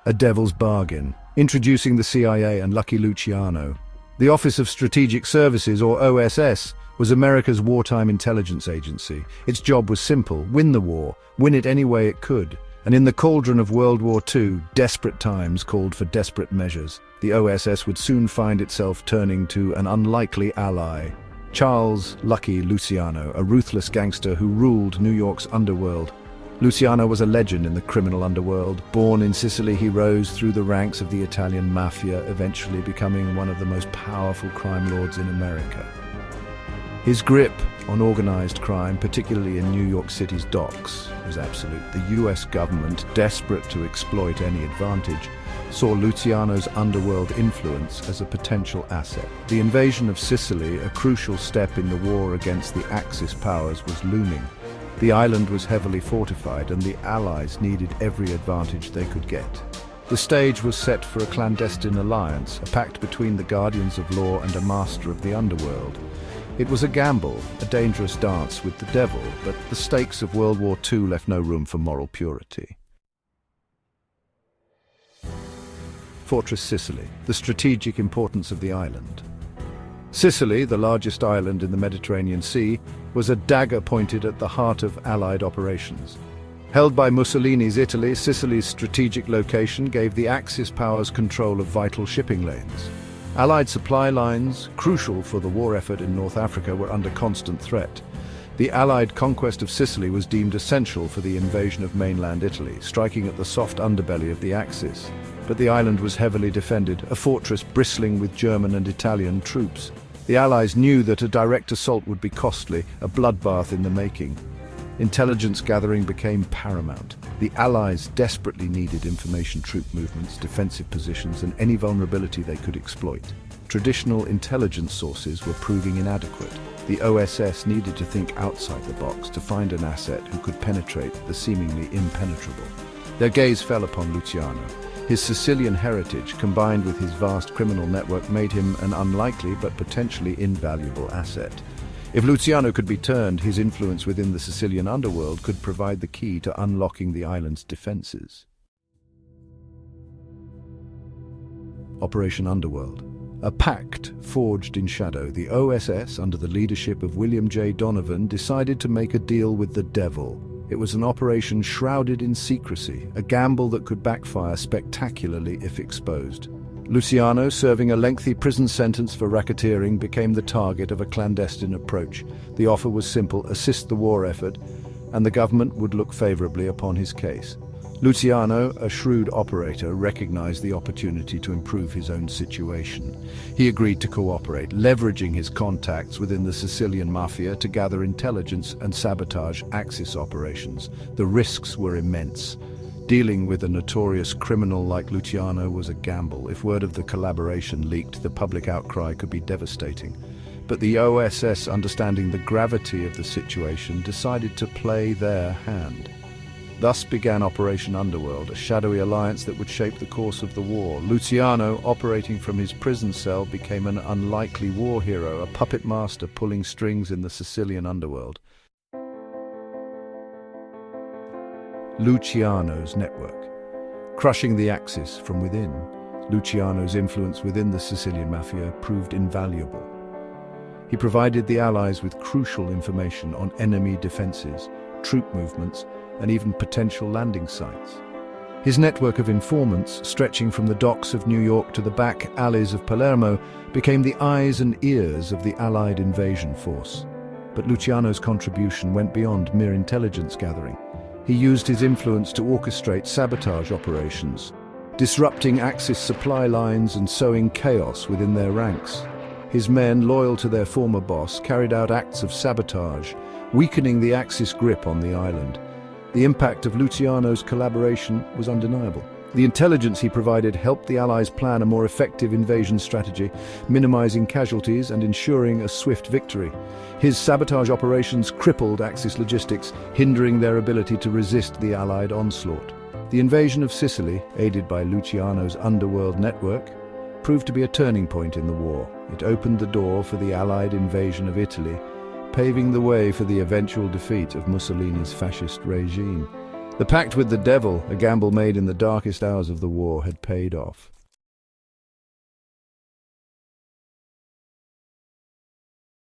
A devil's bargain, introducing the CIA and Lucky Luciano. The Office of Strategic Services, or OSS, was America's wartime intelligence agency. Its job was simple: win the war, win it any way it could. And in the cauldron of World War II, desperate times called for desperate measures. The OSS would soon find itself turning to an unlikely ally. Charles Lucky Luciano, a ruthless gangster who ruled New York's underworld. Luciano was a legend in the criminal underworld. Born in Sicily, he rose through the ranks of the Italian mafia, eventually becoming one of the most powerful crime lords in America. His grip on organized crime, particularly in New York City's docks, was absolute. The US government, desperate to exploit any advantage, saw Luciano's underworld influence as a potential asset. The invasion of Sicily, a crucial step in the war against the Axis powers, was looming. The island was heavily fortified, and the Allies needed every advantage they could get. The stage was set for a clandestine alliance, a pact between the guardians of law and a master of the underworld. It was a gamble, a dangerous dance with the devil, but the stakes of World War II left no room for moral purity. Fortress Sicily, the strategic importance of the island. Sicily, the largest island in the Mediterranean Sea, was a dagger pointed at the heart of Allied operations. Held by Mussolini's Italy, Sicily's strategic location gave the Axis powers control of vital shipping lanes. Allied supply lines, crucial for the war effort in North Africa, were under constant threat. The Allied conquest of Sicily was deemed essential for the invasion of mainland Italy, striking at the soft underbelly of the Axis. But the island was heavily defended, a fortress bristling with German and Italian troops. The Allies knew that a direct assault would be costly, a bloodbath in the making. Intelligence gathering became paramount. The Allies desperately needed information, troop movements, defensive positions, and any vulnerability they could exploit. Traditional intelligence sources were proving inadequate. The OSS needed to think outside the box to find an asset who could penetrate the seemingly impenetrable. Their gaze fell upon Luciano. His Sicilian heritage, combined with his vast criminal network, made him an unlikely but potentially invaluable asset. If Luciano could be turned, his influence within the Sicilian underworld could provide the key to unlocking the island's defenses. Operation Underworld. A pact forged in shadow, the OSS, under the leadership of William J. Donovan, decided to make a deal with the devil. It was an operation shrouded in secrecy, a gamble that could backfire spectacularly if exposed. Luciano, serving a lengthy prison sentence for racketeering, became the target of a clandestine approach. The offer was simple: assist the war effort, and the government would look favorably upon his case. Luciano, a shrewd operator, recognized the opportunity to improve his own situation. He agreed to cooperate, leveraging his contacts within the Sicilian mafia to gather intelligence and sabotage Axis operations. The risks were immense. Dealing with a notorious criminal like Luciano was a gamble. If word of the collaboration leaked, the public outcry could be devastating. But the OSS, understanding the gravity of the situation, decided to play their hand. Thus began Operation Underworld, a shadowy alliance that would shape the course of the war. Luciano, operating from his prison cell, became an unlikely war hero, a puppet master pulling strings in the Sicilian underworld. Luciano's network. Crushing the Axis from within, Luciano's influence within the Sicilian mafia proved invaluable. He provided the Allies with crucial information on enemy defenses, troop movements, and even potential landing sites. His network of informants, stretching from the docks of New York to the back alleys of Palermo, became the eyes and ears of the Allied invasion force. But Luciano's contribution went beyond mere intelligence gathering. He used his influence to orchestrate sabotage operations, disrupting Axis supply lines and sowing chaos within their ranks. His men, loyal to their former boss, carried out acts of sabotage, weakening the Axis grip on the island. The impact of Luciano's collaboration was undeniable. The intelligence he provided helped the Allies plan a more effective invasion strategy, minimizing casualties and ensuring a swift victory. His sabotage operations crippled Axis logistics, hindering their ability to resist the Allied onslaught. The invasion of Sicily, aided by Luciano's underworld network, proved to be a turning point in the war. It opened the door for the Allied invasion of Italy, paving the way for the eventual defeat of Mussolini's fascist regime. The pact with the devil, a gamble made in the darkest hours of the war, had paid off.